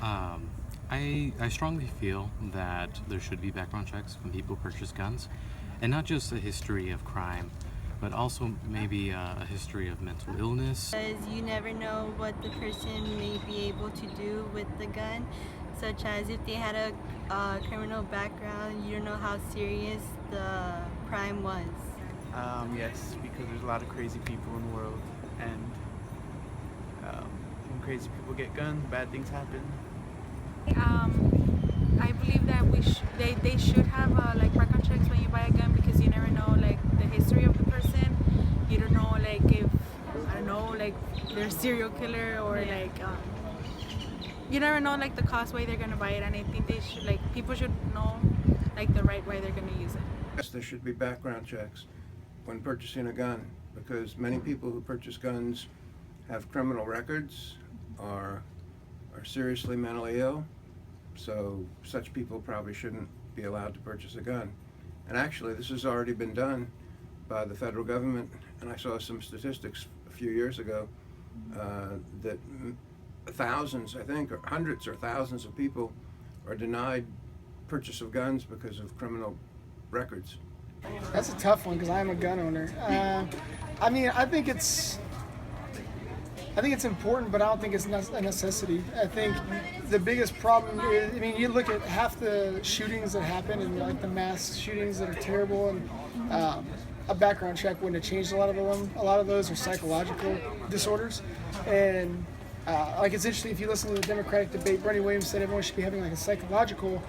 Um, I strongly feel that there should be background checks when people purchase guns, and not just a history of crime, but also maybe a history of mental illness. Because you never know what the person may be able to do with the gun, such as if they had a criminal background, you don't know how serious the crime was. Yes, because there's a lot of crazy people in the world, and when crazy people get guns, bad things happen. I believe that they should have like background checks when you buy a gun because you never know like the history of the person. You don't know like if I don't know like they're a serial killer or like you never know like the cost way they're gonna buy it, and I think they should like people should know like the right way they're gonna use it. Yes, there should be background checks when purchasing a gun, because many people who purchase guns have criminal records or are seriously mentally ill, so such people probably shouldn't be allowed to purchase a gun. And actually, this has already been done by the federal government, and I saw some statistics a few years ago that thousands, I think, or hundreds or thousands of people are denied purchase of guns because of criminal records. That's a tough one because I'm a gun owner. I mean, I think it's important, but I don't think it's a necessity. I think the biggest problem is, I mean, you look at half the shootings that happen and like the mass shootings that are terrible, and a background check wouldn't have changed a lot of them. A lot of those are psychological disorders, and like it's interesting if you listen to the Democratic debate. Bernie Williams said everyone should be having like a psychological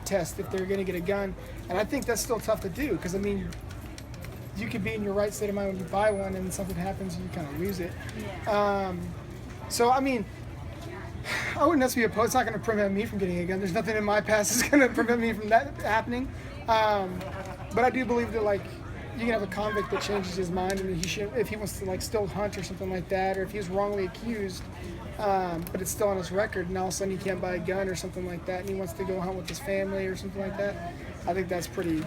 test if they're going to get a gun, and I think that's still tough to do because I mean, you could be in your right state of mind when you buy one, and something happens and you kind of lose it. So I mean, I wouldn't necessarily be opposed. It's not going to prevent me from getting a gun. There's nothing in my past that's going to prevent me from that happening. But I do believe that like you can have a convict that changes his mind, and he should, if he wants to like still hunt or something like that, or if he's wrongly accused, but it's still on his record, and all of a sudden he can't buy a gun or something like that, and he wants to go hunt with his family or something like that. I think that's pretty,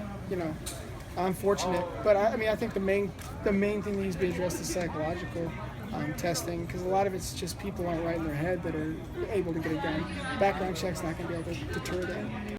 unfortunate. But I mean, I think the main thing that needs to be addressed is psychological testing, because a lot of it's just people aren't right in their head that are able to get a gun. Background check's not going to be able to deter that.